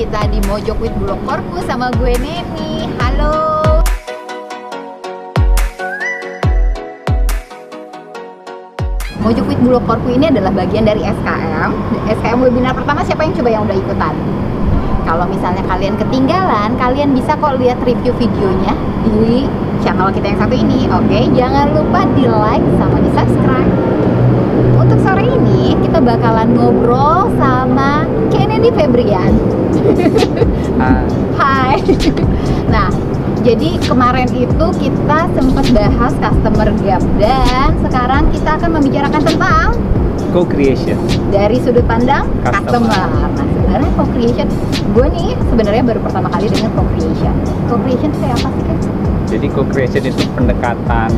kita di Mojok with Bulog Korku sama gue Neni. Halo. Mojok with Bulog Korku ini adalah bagian dari SKM. SKM webinar pertama siapa yang coba yang udah ikutan? Kalau misalnya kalian ketinggalan, kalian bisa kok lihat review videonya di channel kita yang satu ini. Oke, jangan lupa di like sama di subscribe. Untuk sore ini kita bakalan ngobrol sama Kennedy Febrian. Hai. Nah, jadi kemarin itu kita sempat bahas customer gap dan sekarang kita akan membicarakan tentang co-creation dari sudut pandang customer. Nah, sebenarnya co-creation, gue nih sebenarnya baru pertama kali dengar co-creation. Co-creation itu kayak apa sih kan? Jadi co-creation itu pendekatan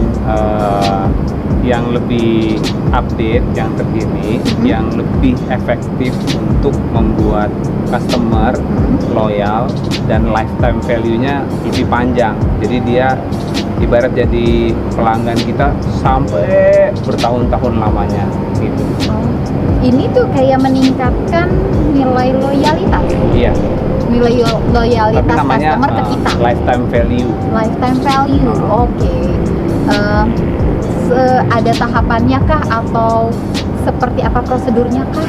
yang lebih update, yang terkini, yang lebih efektif untuk membuat customer loyal dan lifetime value-nya lebih panjang. Jadi dia ibarat jadi pelanggan kita sampai bertahun-tahun lamanya gitu. Ini tuh kayak meningkatkan nilai loyalitas. Iya. Nilai loyalitas Tapi namanya customer ke kita. lifetime value. Lifetime value. Oke. Ada tahapannya kah atau seperti apa prosedurnya kah?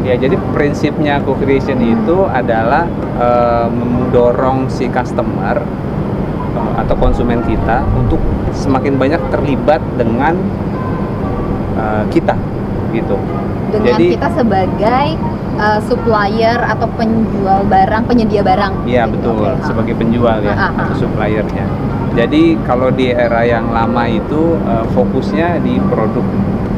Ya, jadi prinsipnya co-creation itu adalah mendorong si customer atau konsumen kita untuk semakin banyak terlibat dengan kita gitu. Dengan Jadi kita sebagai supplier atau penjual barang, penyedia barang. iya betul, Oke. sebagai penjual ya atau suppliernya. Jadi kalau di era yang lama itu fokusnya di produk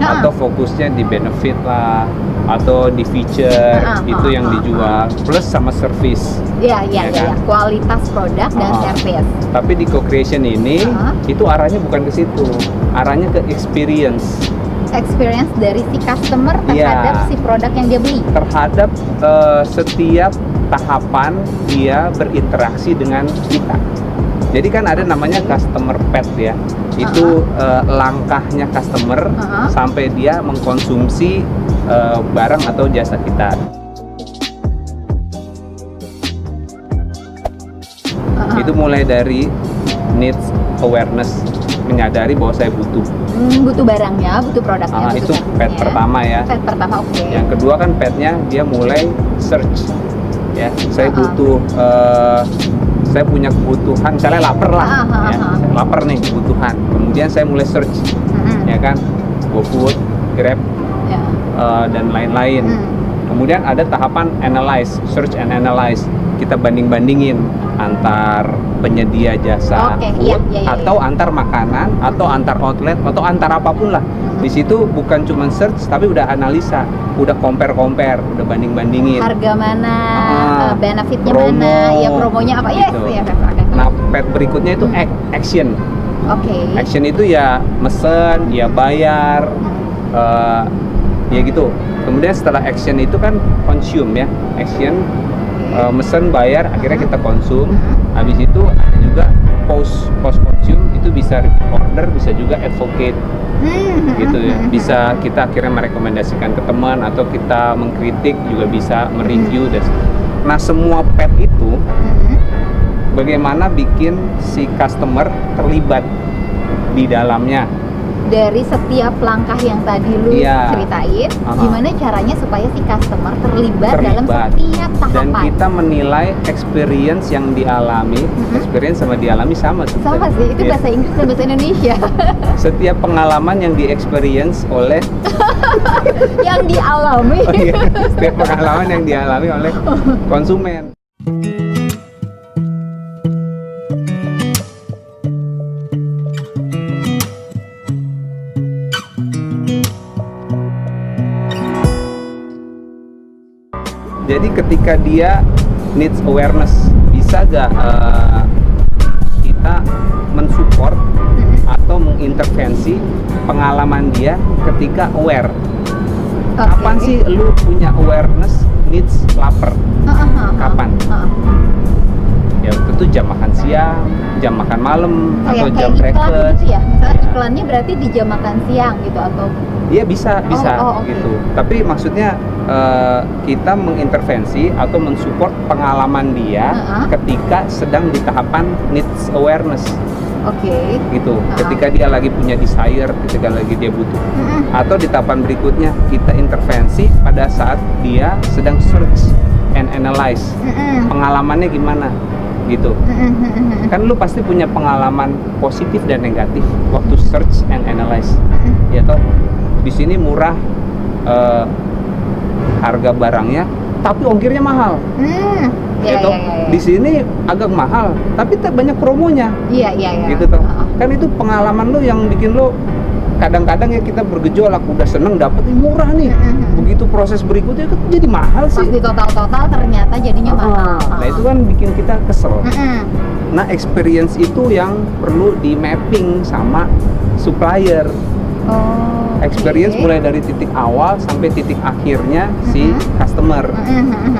atau fokusnya di benefit lah atau di feature itu yang dijual plus sama service. Iya, kan? kualitas produk dan service. Tapi di co-creation ini itu arahnya bukan ke situ, arahnya ke experience Dari si customer terhadap si produk yang dia beli. terhadap setiap tahapan dia berinteraksi dengan kita. Jadi kan ada namanya customer pet ya. Itu langkahnya customer sampai dia mengkonsumsi barang atau jasa kita. Itu mulai dari needs awareness, menyadari bahwa saya butuh. Butuh barangnya, butuh produknya. Itu pet pertama ya. Pet pertama, oke. Yang kedua kan petnya dia mulai search ya. Saya butuh saya punya kebutuhan, misalnya lapar lah ya. Saya lapar nih kebutuhan. Kemudian saya mulai search ya kan, GoFood, Grab dan lain-lain. Kemudian ada tahapan analyze, search and analyze. Kita banding-bandingin antar penyedia jasa food atau antar makanan atau antar outlet atau antar apapun lah. Di situ bukan cuma search tapi udah analisa, udah compare, udah banding-bandingin. Harga mana, benefitnya promo, mana, ya promonya apa gitu. Nah, pet berikutnya itu action. Action itu ya mesen, ya bayar, ya gitu. Kemudian setelah action itu kan consume ya, action mesen, bayar, akhirnya kita konsum. Habis itu ada juga post consume, itu bisa repeat order, bisa juga advocate gitu ya. Bisa kita akhirnya merekomendasikan ke teman atau kita mengkritik, juga bisa mereview dan nah semua pet itu bagaimana bikin si customer terlibat di dalamnya. Dari setiap langkah yang tadi lu ceritain, gimana caranya supaya si customer terlibat dalam setiap tahapan. Dan kita menilai experience yang dialami, experience sama dialami sama sih. Sama sih, itu bahasa Inggris dan bahasa Indonesia. Setiap pengalaman yang di-experience oleh yang dialami. Setiap pengalaman yang dialami oleh konsumen. Jadi ketika dia needs awareness, bisa gak kita mensupport atau mengintervensi pengalaman dia ketika aware? Kapan sih lu punya awareness needs lapar? Kapan? Ya tentu jam makan siang, jam makan malam, atau jam kayak iklan breakfast. gitu ya? Misalnya iklannya berarti di jam makan siang gitu atau? Iya bisa okay. gitu. Tapi maksudnya kita mengintervensi atau mensupport pengalaman dia ketika sedang di tahapan needs awareness. Oke. Gitu. Ketika dia lagi punya desire, ketika lagi dia butuh. Atau di tahapan berikutnya kita intervensi pada saat dia sedang search and analyze. Pengalamannya gimana? Gitu. Kan lu pasti punya pengalaman positif dan negatif waktu search and analyze. Ya toh. Di sini murah harga barangnya, tapi ongkirnya mahal. Iya. Di sini agak mahal, tapi banyak promonya. Iya. Gitu toh. Kan itu pengalaman lu yang bikin lu kadang-kadang ya kita bergejolak, udah seneng dapet murah nih. Begitu proses berikutnya kan jadi mahal sih. Pas di total ternyata jadinya mahal. Nah itu kan bikin kita kesel. Nah experience itu yang perlu di mapping sama supplier. Experience mulai dari titik awal sampai titik akhirnya si customer.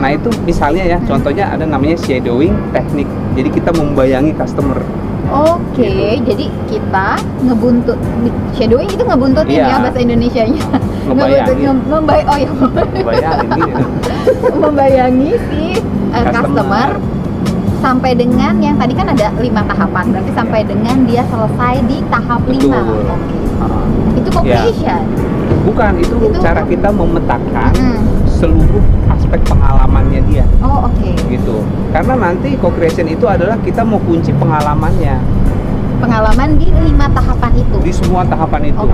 Nah itu misalnya ya, contohnya ada namanya shadowing teknik. Jadi kita membayangi customer. Oke, jadi kita ngebuntut, shadowing itu ngebuntutin ya bahasa Indonesianya. Membayangi si customer sampai dengan yang tadi kan ada 5 tahapan, berarti sampai dengan dia selesai di tahap 5. Oke. Itu co-creation. Bukan, itu cara kita memetakan seluruh aspek pengalamannya dia. Oke. Gitu. Karena nanti co-creation itu adalah kita mau kunci pengalamannya. Pengalaman di 5 tahapan itu. Di semua tahapan itu.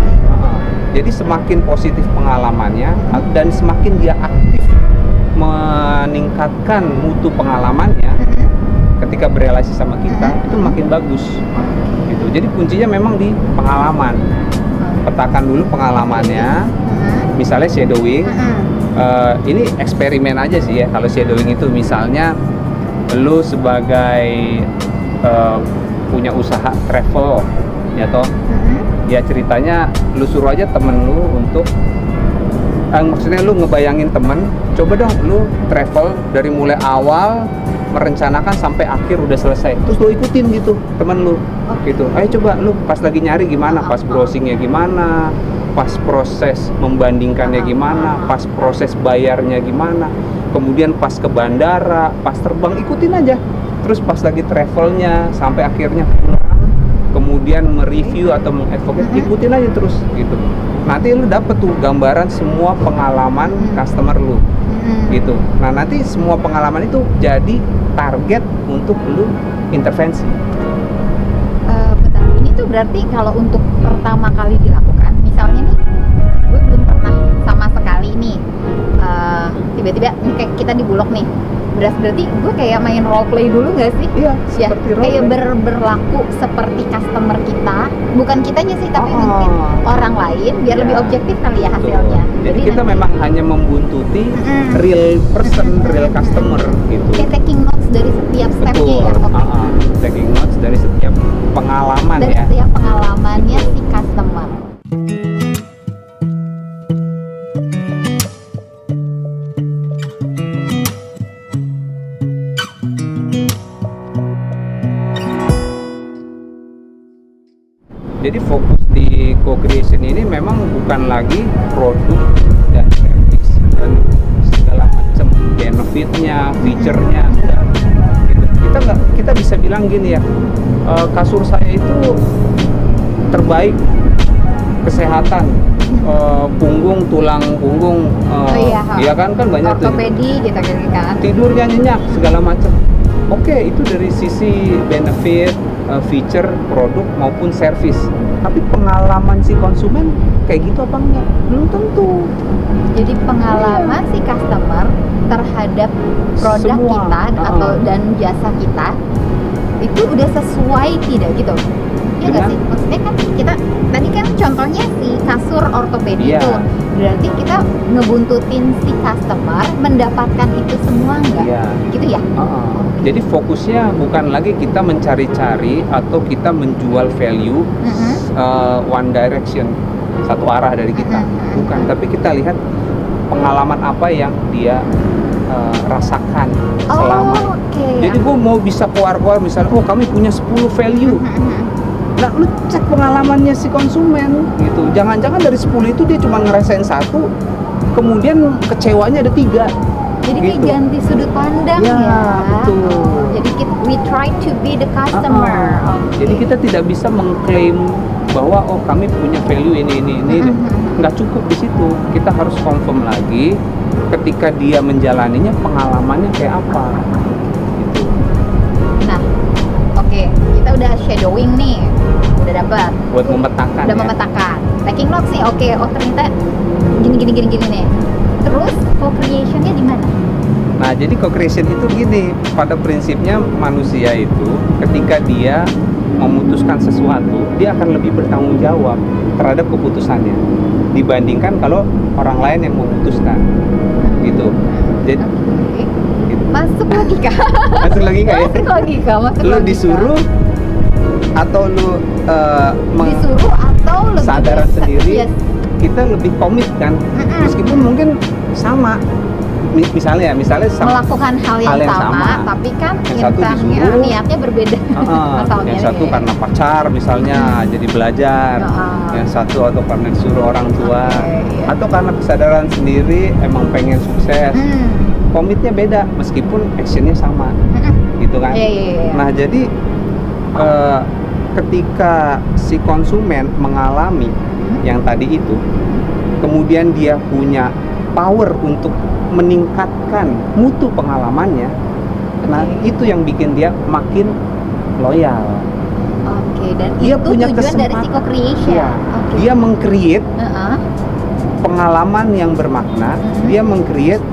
Jadi semakin positif pengalamannya dan semakin dia aktif meningkatkan mutu pengalamannya ketika berrelasi sama kita, itu makin bagus. Gitu. Jadi kuncinya memang di pengalaman. Petakan dulu pengalamannya. Misalnya shadowing. Ini eksperimen aja sih ya. Kalau shadowing itu misalnya lu sebagai punya usaha travel ya toh. Ya ceritanya lu suruh aja temen lu untuk maksudnya lu ngebayangin temen, coba dong lu travel dari mulai awal merencanakan sampai akhir udah selesai, terus lu ikutin gitu temen lu gitu. Ayo coba lu pas lagi nyari gimana, pas browsingnya gimana, pas proses membandingkannya gimana, pas proses bayarnya gimana, kemudian pas ke bandara, pas terbang, ikutin aja. Terus pas lagi travelnya sampai akhirnya pulang, kemudian mereview atau mengadvocate, ikutin aja terus gitu. Nanti lu dapet tuh gambaran semua pengalaman customer lu gitu. Nah nanti semua pengalaman itu jadi target untuk lu intervensi. Bentar, ini tuh berarti kalau untuk pertama kali dilakukan, misalnya nih gue belum pernah sama sekali nih, tiba-tiba nih kayak kita di Bulog nih, berarti gue kayak main role play dulu nggak sih? Iya, seperti role kayak play. Berlaku seperti customer kita, bukan kitanya sih tapi mungkin orang lain biar lebih objektif kali ya hasilnya. Jadi kita memang hanya membuntuti real person, real customer gitu. Kayak taking notes dari setiap stepnya ya. Taking notes dari setiap pengalaman dari ya. Setiap pengalamannya si customer. Jadi fokus di co-creation ini memang bukan lagi produk dan service dan segala macam benefitnya, feature-nya, gitu. Kita bisa bilang gini ya, kasur saya itu terbaik kesehatan, punggung, tulang punggung, iya kan banyak tuh. Ortopedi gitu kan. Tidurnya nyenyak segala macam. Oke, itu dari sisi benefit, feature, produk maupun service. Tapi pengalaman si konsumen kayak gitu apa enggak? Belum tentu. Jadi pengalaman si customer terhadap produk kita atau dan jasa kita itu udah sesuai tidak gitu? Iya nggak sih? Maksudnya kan kita tadi kan contohnya si kasur ortopedi itu, berarti kita ngebuntutin si customer mendapatkan itu semua nggak? Gitu ya? Jadi fokusnya bukan lagi kita mencari-cari atau kita menjual value one direction, satu arah dari kita, bukan. Tapi kita lihat pengalaman apa yang dia rasakan selama. Jadi gue mau bisa keluar misalnya, oh kami punya 10 value. Nah, lu cek pengalamannya si konsumen gitu. Jangan-jangan dari 10 itu dia cuma ngerasain satu, kemudian kecewanya ada 3. Jadi gitu. kayak ganti sudut pandang ya. Betul. Jadi we try to be the customer. Jadi kita tidak bisa mengklaim bahwa oh kami punya value ini. Nggak cukup di situ. Kita harus confirm lagi ketika dia menjalaninya pengalamannya kayak apa. Gitu. Nah, oke, kita udah shadowing nih, udah dapat. Buat memetakan. Udah memetakan. Taking notes nih, oke. Oh ternyata gini nih. Terus co-creationnya di mana? Nah, jadi co-creation itu gini, pada prinsipnya manusia itu ketika dia memutuskan sesuatu, dia akan lebih bertanggung jawab terhadap keputusannya dibandingkan kalau orang lain yang memutuskan. Gitu. Jadi gitu. Masuk logika. Masuk logika ya? Masuk logika. Lu disuruh atau lu disuruh atau lebih kesadaran sendiri. Yes. Kita lebih komit kan, meskipun mungkin sama, misalnya melakukan hal yang sama, tapi kan yang satu disuruh, niatnya berbeda. Yang satu karena pacar misalnya jadi belajar, yang satu atau karena disuruh orang tua, atau karena kesadaran sendiri emang pengen sukses. Komitnya beda meskipun actionnya sama, gitu kan. Nah jadi ketika si konsumen mengalami yang tadi itu, kemudian dia punya power untuk meningkatkan mutu pengalamannya, nah itu yang bikin dia makin loyal. Dan dia itu punya tujuan dari si co-creation. Ya, dia meng-create pengalaman yang bermakna, dia meng-create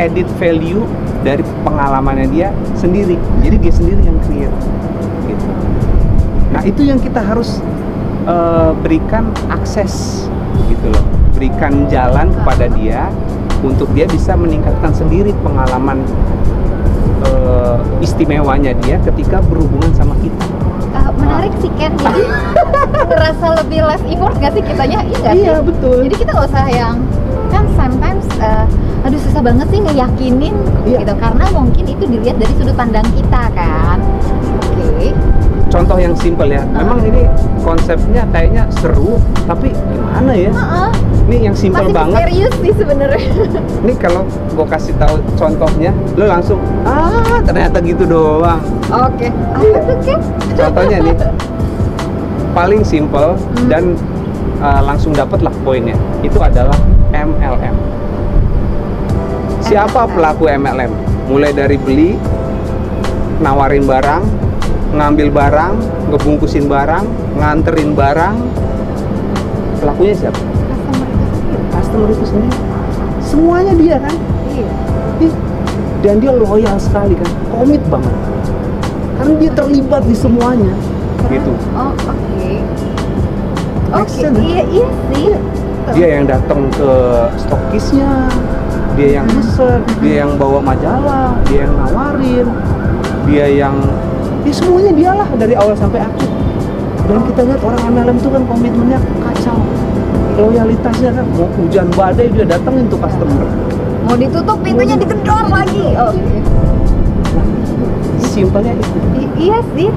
added value dari pengalamannya dia sendiri. Jadi dia sendiri yang create. Gitu. Nah itu yang kita harus berikan akses gitu loh, berikan jalan kepada dia untuk dia bisa meningkatkan sendiri pengalaman istimewanya dia ketika berhubungan sama kita. Menarik sih Ken, jadi terasa lebih less effort nggak sih kitanya? Iya betul. Jadi kita nggak usah yang kan sometimes aduh susah banget sih ngeyakinin gitu, karena mungkin itu dilihat dari sudut pandang kita kan. Contoh yang simpel ya, memang ini konsepnya kayaknya seru, tapi gimana ya? Ini yang simpel banget. Serius sih sebenarnya. Ini kalau gue kasih tahu contohnya, lo langsung ternyata gitu doang. Oke. Apa tuh Ken? Contohnya nih, paling simpel dan langsung dapet lah poinnya. Itu adalah MLM. Siapa pelaku MLM? Mulai dari beli, nawarin barang, ngambil barang, ngebungkusin barang, nganterin barang. Pelakunya siapa? Customer itu sendiri. Semuanya dia kan? Iya. Dan dia loyal sekali kan, komit banget. Karena dia terlibat di semuanya. Gitu. Iya sih. Dia yang datang ke stokisnya, dia yang pesen, dia yang bawa majalah, dia yang nawarin, dia yang semuanya dialah dari awal sampai akhir. Dan kita lihat orang MLM itu kan komitmennya kacau, loyalitasnya kan mau hujan badai dia datangin tuh customer, mau ditutup pintunya digedor lagi. Simpelnya itu. Iya sih.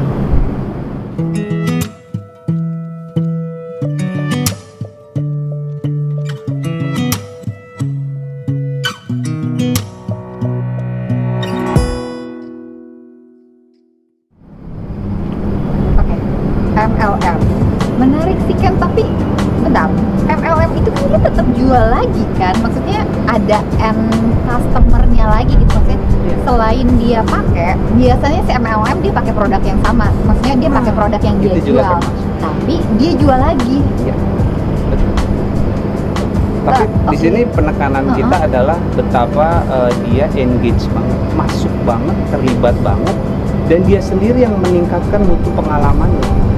MLM menarik sih kan, tapi bentar, MLM itu kan dia tetap jual lagi kan, maksudnya ada end customer-nya lagi gitu, maksudnya selain dia pakai, biasanya si MLM dia pakai produk yang sama, maksudnya dia pakai produk yang dia jual, tapi dia jual lagi. Ya, betul. Tapi di sini penekanan kita adalah betapa dia engage banget, masuk banget, terlibat banget, dan dia sendiri yang meningkatkan mutu pengalamannya.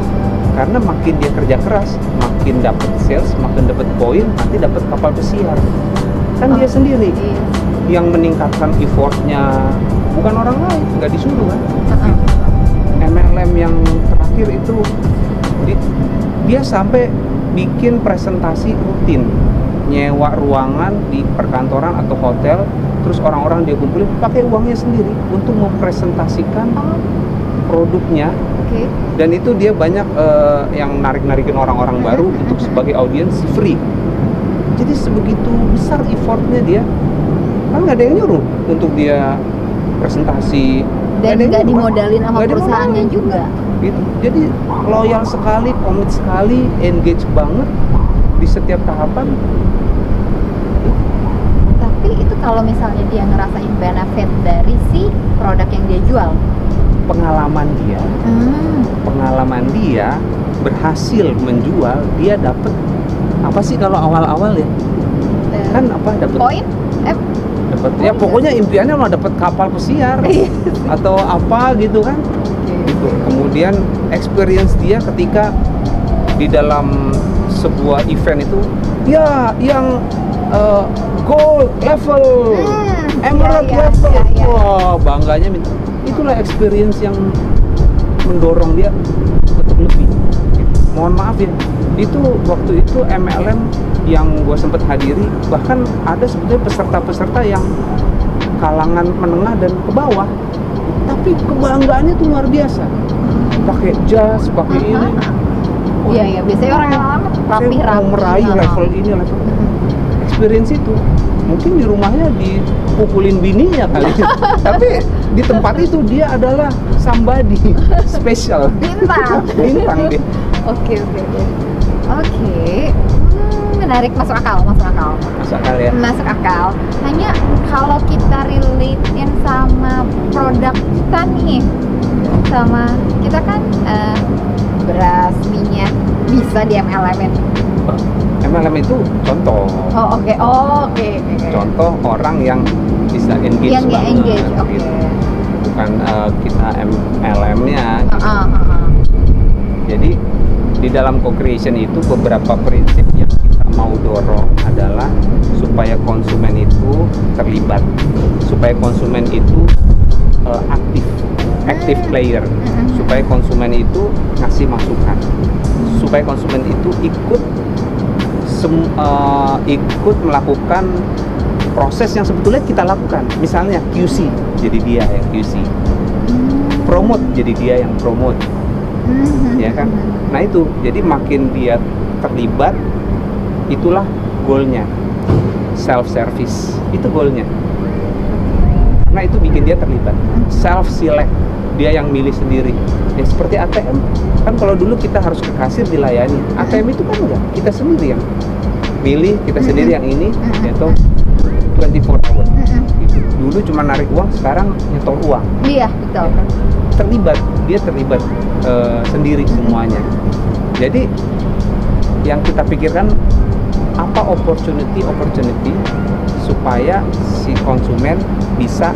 Karena makin dia kerja keras, makin dapat sales, makin dapat poin, nanti dapat kapal pesiar. Kan dia sendiri yang meningkatkan effortnya, bukan orang lain, nggak disuruh kan. MLM yang terakhir itu dia sampai bikin presentasi rutin nyewa ruangan di perkantoran atau hotel, terus orang-orang dia kumpulin pakai uangnya sendiri untuk mempresentasikan produknya. Dan itu dia banyak yang narik-narikin orang-orang baru untuk sebagai audiens free. Jadi sebegitu besar effortnya dia, kan nggak ada yang nyuruh untuk dia presentasi, dan nggak dimodalin sama perusahaannya juga gitu. Jadi loyal sekali, komit sekali, engage banget di setiap tahapan. Tapi itu kalau misalnya dia ngerasain benefit dari si produk yang dia jual, pengalaman dia berhasil menjual, dia dapat apa sih kalau awal-awal ya? Kan apa dapat poin? Dapat ya pokoknya impiannya mau dapat kapal pesiar atau apa gitu kan? Gitu. Kemudian experience dia ketika di dalam sebuah event itu ya yang gold level, emerald level, wah bangganya minta. Itulah experience yang mendorong dia untuk lebih. Mohon maaf ya, itu waktu itu MLM yang gue sempat hadiri, bahkan ada sebetulnya peserta-peserta yang kalangan menengah dan ke bawah, tapi kebanggaannya tuh luar biasa. Pakai jas, pakai ini. Iya, biasanya orang yang rapi-rapi meraih level ini, level experience itu. Mungkin di rumahnya dipukulin bininya kali. Tapi di tempat itu dia adalah somebody special. Bintang dia. Oke. Menarik, masuk akal ya. Masuk akal. Hanya kalau kita relate-in sama produk kita nih, sama kita kan beras, minyak bisa di MLM-in. MLM itu contoh. Oke. Contoh orang yang bisa engage yang banget. Oke. Bukan kita MLM-nya. Gitu. Jadi di dalam co-creation itu beberapa prinsip yang kita mau dorong adalah supaya konsumen itu terlibat, supaya konsumen itu active player, supaya konsumen itu ngasih masukan, supaya konsumen itu ikut melakukan proses yang sebetulnya kita lakukan. Misalnya QC, jadi dia yang QC, promote, jadi dia yang promote, ya kan? Nah itu, jadi makin dia terlibat, itulah goalnya. Self service itu goalnya. Nah itu bikin dia terlibat. Self select, dia yang milih sendiri. Ya seperti ATM kan, kalau dulu kita harus ke kasir dilayani, ATM itu kan enggak, kita sendiri yang milih, kita sendiri yang ini, yaitu 24 hour. Gitu. Dulu cuma narik uang, sekarang nyetor uang. Iya betul. Ya kan? Dia terlibat sendiri semuanya. Jadi yang kita pikirkan apa opportunity supaya si konsumen bisa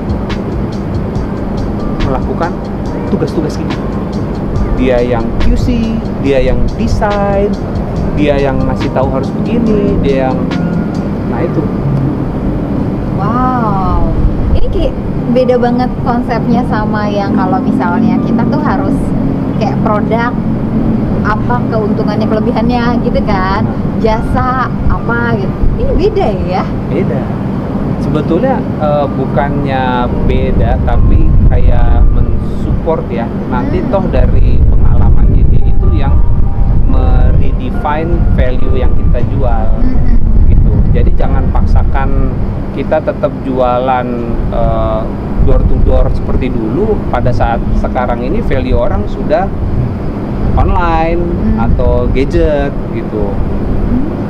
melakukan tugas-tugas ini. Dia yang QC, dia yang desain, dia yang ngasih tahu harus begini, dia yang itu. Wow, ini kayak beda banget konsepnya sama yang kalau misalnya kita tuh harus kayak produk apa keuntungannya, kelebihannya gitu kan, jasa apa gitu. Ini beda ya? Beda. Sebetulnya bukannya beda, tapi kayak mensupport ya. Nanti toh dari pengalaman ini itu yang meredefine value yang kita jual. Gitu. Jadi jangan paksakan kita tetap jualan door to door seperti dulu. Pada saat sekarang ini value orang sudah online atau gadget gitu.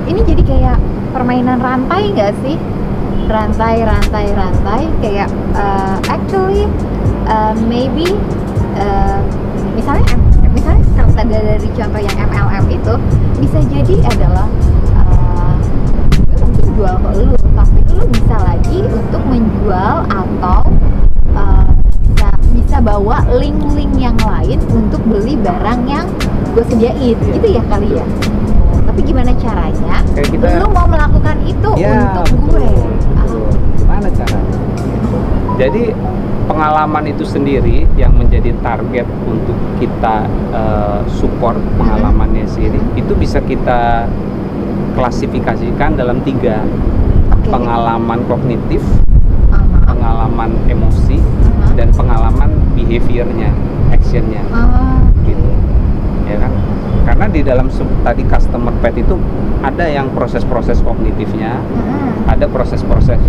Ini jadi kayak permainan rantai nggak sih? Rantai kayak actually maybe misalnya kalau dari contoh yang MLM itu bisa jadi adalah gue mungkin jual ke lu, tapi lu bisa lagi untuk menjual atau bisa bawa link-link yang lain untuk beli barang yang gue sediain, gitu ya kali ya. Tapi gimana caranya lu mau melakukan itu ya, untuk gue? Gimana caranya? Jadi pengalaman itu sendiri yang menjadi target untuk kita support pengalamannya sendiri, itu bisa kita klasifikasikan dalam 3. Pengalaman kognitif, pengalaman emosi, dan pengalaman behaviornya, actionnya, gitu, ya kan? Karena di dalam tadi customer pet itu ada yang proses-proses kognitifnya, ada proses-proses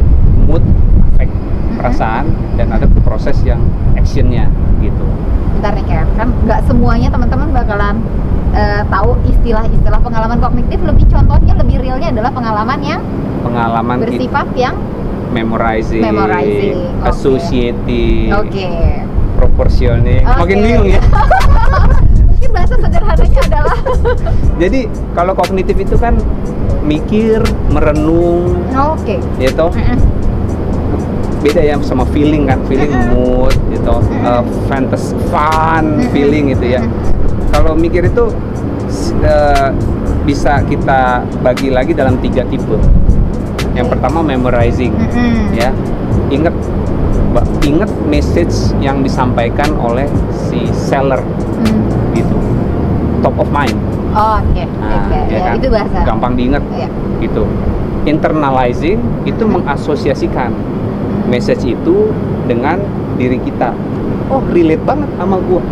mood, affect, perasaan, dan ada proses yang actionnya, gitu. Bentar nih kan nggak semuanya teman-teman bakalan tahu istilah-istilah pengalaman kognitif. Lebih contohnya, lebih realnya adalah pengalaman bersifat yang memorizing, associating, okay. proportioning. Okay. Makin bingung ya. Mungkin bahasa sederhananya adalah jadi kalau kognitif itu kan mikir, merenung, gitu. Beda ya sama feeling kan, feeling mood gitu, fantasy, fun, feeling gitu ya. Kalau mikir itu bisa kita bagi lagi dalam 3 tipe. Yang pertama memorizing, ya, ingat message yang disampaikan oleh si seller, gitu, top of mind. Ya kan? Itu bahasa gampang diingat, gitu. Internalizing itu mengasosiasikan message itu dengan diri kita. Oh, relate banget sama gua.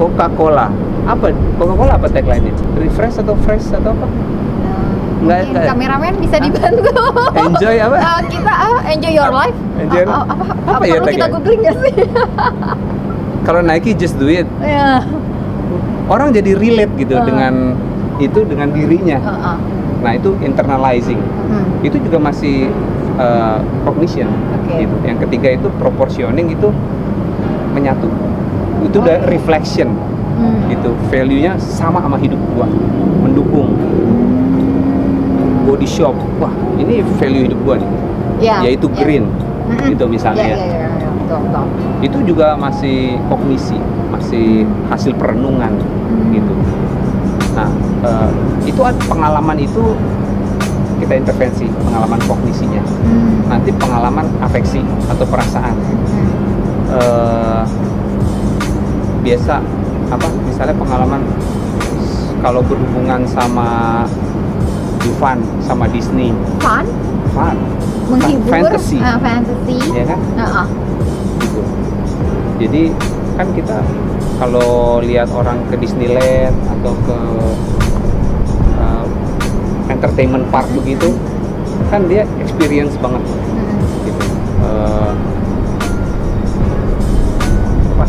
Coca-Cola apa tagline-nya? Refresh atau fresh atau apa? Mungkin kameramen bisa dibantu. Enjoy apa? Kita enjoy your life. Enjoy apa ya perlu kita googling nggak sih? Kalau Nike just do it. Orang jadi relate gitu dengan dirinya. Nah, itu internalizing. Itu juga masih cognition. Gitu. Yang ketiga itu proportioning, itu menyatu. Itu udah reflection. Gitu. Value-nya sama hidup gua, mendukung. Body shop, wah ini value hidup gua nih, yaitu green, gitu misalnya. Betul. Itu juga masih kognisi, masih hasil perenungan, gitu. Nah, itu pengalaman itu kita intervensi, pengalaman kognisinya. Nanti pengalaman afeksi atau perasaan. Biasa misalnya pengalaman kalau berhubungan sama fun, sama Disney. Fun? Menghibur. Fantasy. Ya kan? Gitu. Jadi kan kita kalau lihat orang ke Disneyland atau ke entertainment park begitu, kan dia experience banget, gitu.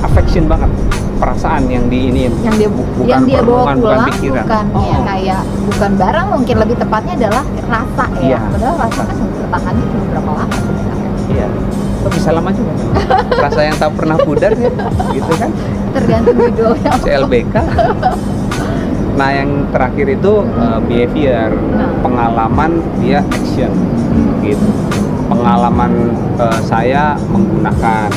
Affection banget, perasaan yang bukan dia bawa pulang, bukan pikiran. Bukan barang, mungkin lebih tepatnya adalah rasa ya. Padahal rasa kan bertahannya cuma berapa lama sebenarnya. Iya. Bisa lama juga. Rasa yang tak pernah pudar ya, gitu kan? Tergantung judulnya. CLBK. Nah, yang terakhir itu behavior, pengalaman dia action, gitu. Pengalaman saya menggunakan.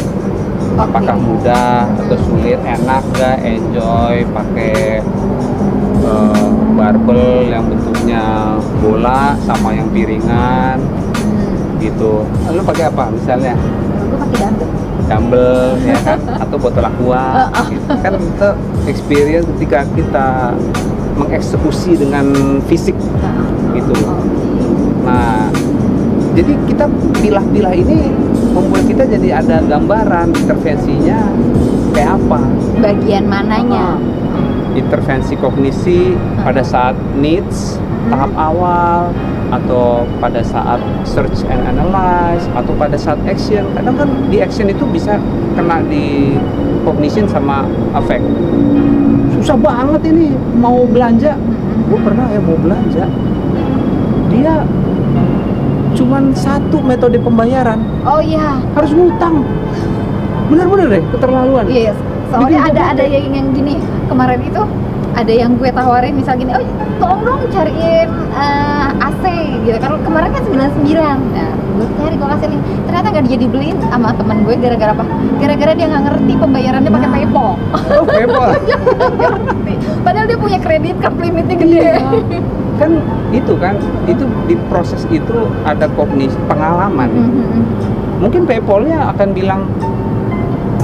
Apakah mudah atau sulit, enak gak, enjoy pakai barbel yang bentuknya bola sama yang piringan, gitu. Lalu pakai apa misalnya? Aku pakai dumbbell ya kan, atau botol aqua, gitu. Kan itu experience ketika kita mengeksekusi dengan fisik, gitu. Nah, jadi kita pilah-pilah ini membuat kita jadi ada gambaran intervensinya kayak apa, bagian mananya. Intervensi kognisi pada saat needs tahap awal, atau pada saat search and analyze, atau pada saat action. Kadang kan di action itu bisa kena di cognition sama affect. Susah banget ini mau belanja. Gue pernah mau belanja, dia cuman satu metode pembayaran. Harus ngutang. Bener-bener deh, keterlaluan. Iya, soalnya ada yang gini. Kemarin itu ada yang gue tawarin misal gini, tolong dong cariin AC gitu. Karena kemarin kan 99. Nah, gue cari, gue kasih link. Ternyata nggak jadi beliin sama temen gue gara-gara apa? Gara-gara dia nggak ngerti pembayarannya pakai PayPal. PayPal. Padahal dia punya kredit card limitnya gede. Kan itu di proses itu ada kognisi, pengalaman. Mungkin PayPal-nya akan bilang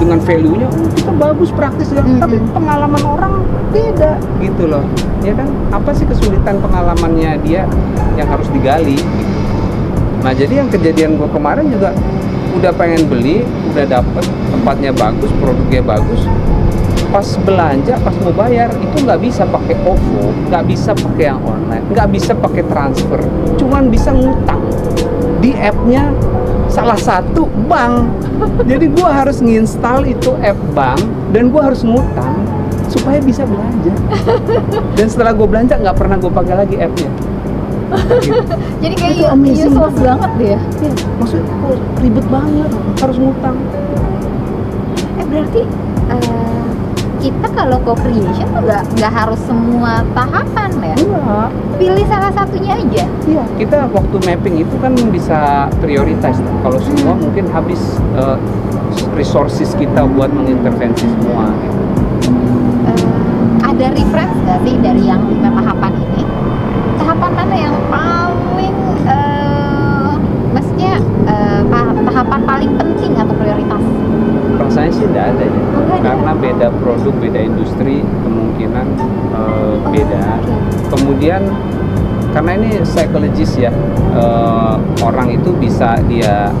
dengan value-nya kita bagus praktis tapi pengalaman orang beda gitu loh, ya kan? Apa sih kesulitan pengalamannya dia yang harus digali gitu. Nah jadi yang kejadian gue kemarin juga udah pengen beli, udah dapet tempatnya bagus, produknya bagus, pas belanja, pas mau bayar itu nggak bisa pakai OVO, nggak bisa pakai yang online, nggak bisa pakai transfer, cuman bisa ngutang di app-nya salah satu bank. Jadi gue harus nginstal itu app bank dan gue harus ngutang supaya bisa belanja. Dan setelah gue belanja nggak pernah gue pakai lagi app-nya. Gitu. Jadi kayak useless banget deh ya. Iya, maksudnya ribet banget, harus ngutang. Berarti kita kalau co-creation nggak harus semua tahapan ya? Iya. Pilih salah satunya aja. Iya. Kita waktu mapping itu kan bisa prioritas. Kalau semua mungkin habis resources kita buat mengintervensi semua. Gitu. Ada reference nggak sih dari yang 5 tahapan ini? Tahapan mana yang paling, maksudnya tahapan paling penting atau prioritas? Rasanya sih tidak ada ya, karena beda produk, beda industri, kemungkinan beda. Kemudian karena ini psychologist ya, orang itu bisa dia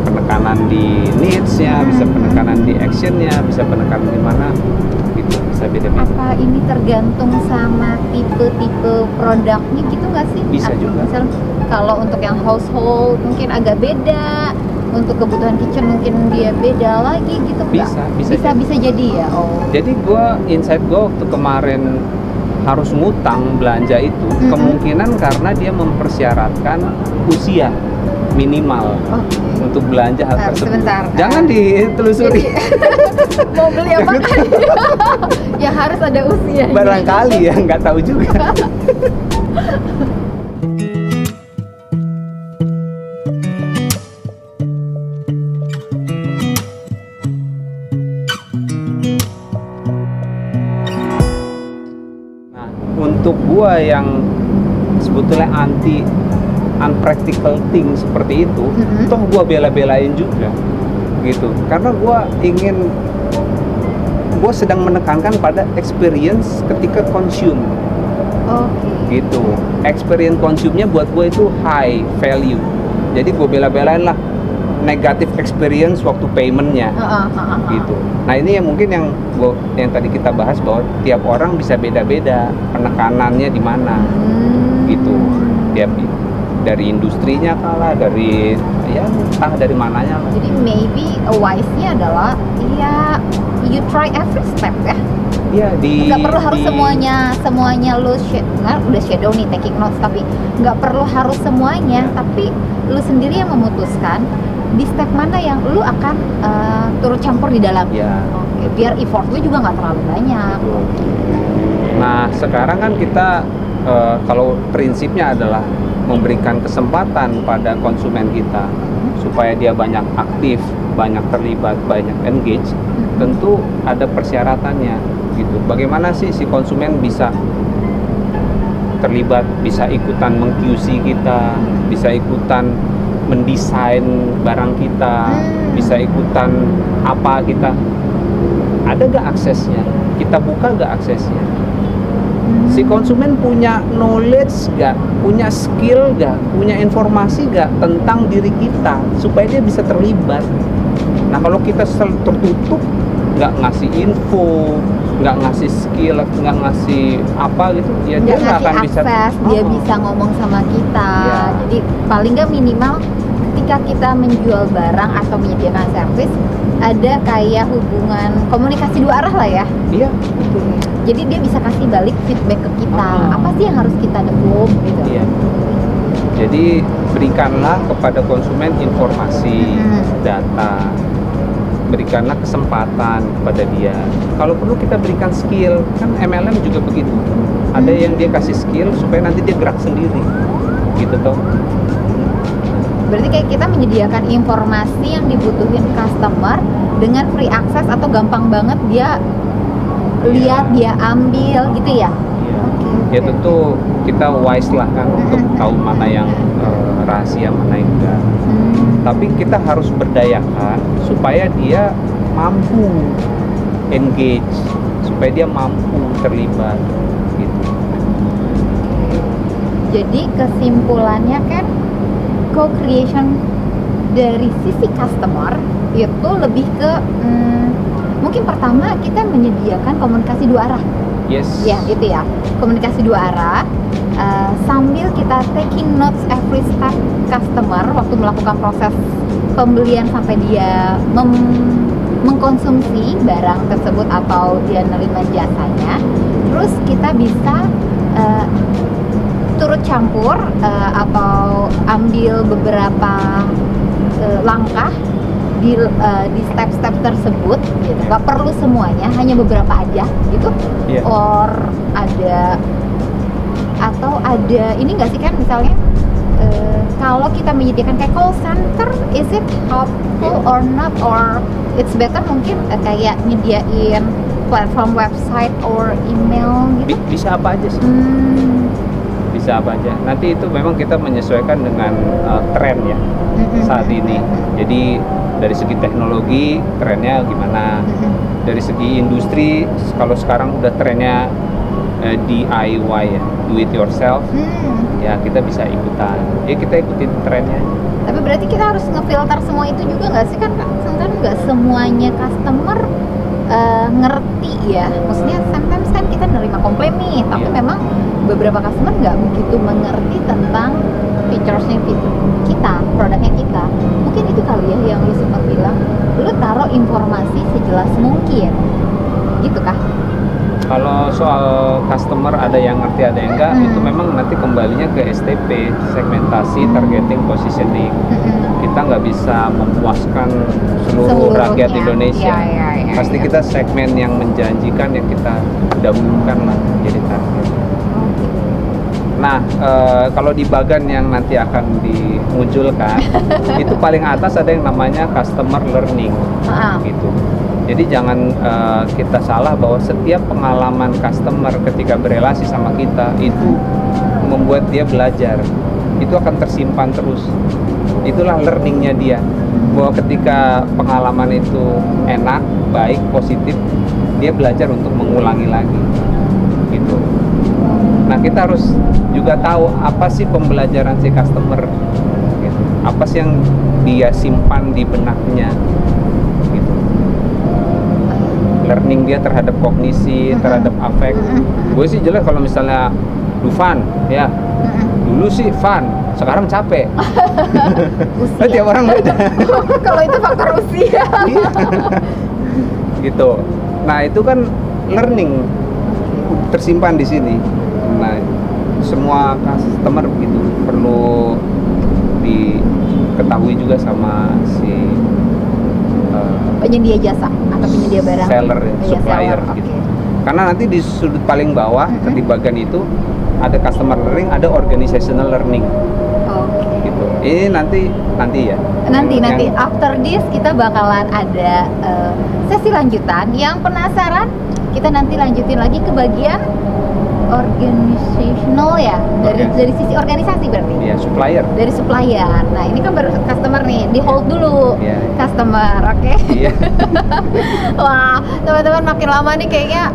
penekanan di needs-nya, bisa penekanan di action-nya, bisa penekanan di mana, gitu, bisa beda-beda. Apa ini tergantung sama tipe-tipe produknya gitu nggak sih? Bisa juga. Misal kalau untuk yang household mungkin agak beda, untuk kebutuhan kitchen mungkin dia beda lagi gitu nggak? Bisa jadi ya. Oh. Jadi insight gue waktu kemarin harus ngutang belanja itu kemungkinan karena dia mempersyaratkan usia minimal untuk belanja hal tersebut. Sebentar. Jangan ditelusuri. Mau beli apa kan? Ya harus ada usia. Barangkali ya, nggak tahu juga. Untuk gua yang sebetulnya anti unpractical thing seperti itu, toh gua bela-belain juga gitu, karena gua sedang menekankan pada experience ketika consume. Gitu, experience consume-nya buat gua itu high value, jadi gua bela-belain lah negative experience waktu payment-nya. Gitu. Nah ini yang mungkin yang tadi kita bahas bahwa tiap orang bisa beda-beda penekanannya di mana, gitu. Tiap dari industrinya kalah, dari ya entah dari mananya lah. Jadi maybe wise-nya adalah ya you try every step ya. Iya nggak perlu harus semuanya lu udah shadow nih taking notes, tapi nggak perlu harus semuanya, tapi lu sendiri yang memutuskan di step mana yang lu akan turut campur di dalamnya. Biar effort lu juga nggak terlalu banyak. Nah sekarang kan kita kalau prinsipnya adalah memberikan kesempatan pada konsumen kita supaya dia banyak aktif, banyak terlibat, banyak engage, tentu ada persyaratannya gitu. Bagaimana sih si konsumen bisa terlibat, bisa ikutan meng-QC kita, bisa ikutan mendesain barang kita, bisa ikutan apa kita, ada gak aksesnya, kita buka gak aksesnya, si konsumen punya knowledge gak, punya skill gak, punya informasi gak tentang diri kita supaya dia bisa terlibat. Nah kalau kita tertutup, gak ngasih info, nggak ngasih skill, nggak ngasih apa gitu, ya dia nggak akan bisa akses, dia bisa ngomong sama kita. Jadi paling nggak minimal ketika kita menjual barang atau menyediakan servis ada kayak hubungan komunikasi dua arah lah ya. Iya betul. Jadi dia bisa kasih balik feedback ke kita, apa sih yang harus kita develop gitu. Iya. Jadi berikanlah kepada konsumen informasi, data, berikanlah kesempatan kepada dia. Kalau perlu kita berikan skill, kan MLM juga begitu. Ada yang dia kasih skill supaya nanti dia gerak sendiri, gitu toh. Berarti kayak kita menyediakan informasi yang dibutuhin customer dengan free access atau gampang banget dia lihat, dia ambil gitu ya. Ya tentu kita wise lah kan untuk tahu mana yang rahasia, mana yang enggak. Tapi kita harus berdayakan supaya dia mampu engage, supaya dia mampu terlibat gitu. Jadi kesimpulannya kan co-creation dari sisi customer itu lebih ke mungkin pertama kita menyediakan komunikasi dua arah. Yes. Ya, itu ya. Komunikasi dua arah sambil kita taking notes every step customer waktu melakukan proses pembelian sampai dia mengkonsumsi barang tersebut atau dia menerima jasanya. Terus kita bisa turut campur atau ambil beberapa langkah di step-step tersebut gitu. Gak perlu semuanya, hanya beberapa aja gitu. Yeah. Or ada ini nggak sih kan misalnya kalau kita menyediakan kayak call center, is it helpful or not, or it's better mungkin kayak nyediain platform website or email gitu? Bisa apa aja sih? Bisa apa aja. Nanti itu memang kita menyesuaikan dengan tren ya saat ini. Jadi dari segi teknologi trennya gimana, dari segi industri kalau sekarang udah trennya DIY ya, do it yourself, ya kita bisa ikutan. Ya kita ikutin trennya. Tapi berarti kita harus ngefilter semua itu juga nggak sih, kan nggak semuanya customer ngerti ya. Maksudnya sometimes kan kita nerima komplain nih, tapi memang beberapa customer nggak begitu mengerti tentang featuresnya kita, produknya kita. Mungkin itu kali ya yang lu sempat bilang, lu taruh informasi sejelas mungkin, gitu kah? Kalau soal customer ada yang ngerti ada yang enggak, itu memang nanti kembalinya ke STP, segmentasi, targeting, positioning. Kita nggak bisa memuaskan seluruh rakyat Indonesia. Pasti kita segmen yang menjanjikan, yang kita dahulukan lah jadi target. Nah, kalau di bagan yang nanti akan dimunculkan, itu paling atas ada yang namanya customer learning, gitu. Jadi jangan kita salah bahwa setiap pengalaman customer ketika berelasi sama kita itu membuat dia belajar. Itu akan tersimpan terus. Itulah learningnya dia. Bahwa ketika pengalaman itu enak, baik, positif, dia belajar untuk mengulangi lagi. Gitu. Nah, kita harus juga tahu apa sih pembelajaran si customer. Gitu. Apa sih yang dia simpan di benaknya. Learning dia terhadap kognisi, terhadap afek. Gue sih jelas kalau misalnya fun, ya dulu sih fun, sekarang capek. Usia. Tiap orang beda. Kalau itu faktor usia. Gitu. Nah itu kan learning tersimpan di sini. Nah semua customer gitu perlu diketahui juga sama si penyedia jasa atau penyedia barang, seller, supplier seller. gitu. Karena nanti di sudut paling bawah di bagian itu ada customer learning, ada organizational learning. Gitu. Ini nanti ya. Nanti after this kita bakalan ada sesi lanjutan. Yang penasaran, kita nanti lanjutin lagi ke bagian organizational ya, dari sisi organisasi berarti. Iya, supplier. Dari supplier. Nah, ini kan baru customer nih, di hold dulu. Customer, oke? Iya. Wah, teman-teman makin lama nih kayaknya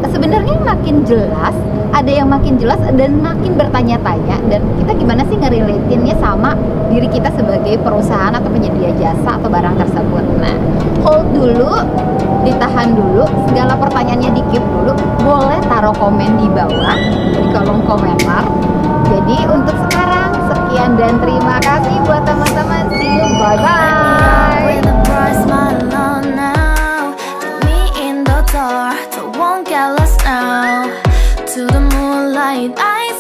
sebenarnya makin jelas, ada yang makin jelas dan makin bertanya-tanya, dan kita gimana sih ngerelatinnya sama diri kita sebagai perusahaan atau penyedia jasa atau barang tersebut. Nah, hold dulu, ditahan dulu, segala pertanyaannya di-keep dulu, boleh taruh komen di bawah, di kolom komentar. Jadi untuk sekarang, sekian dan terima kasih buat teman-teman, see you, bye-bye. To the moonlight, I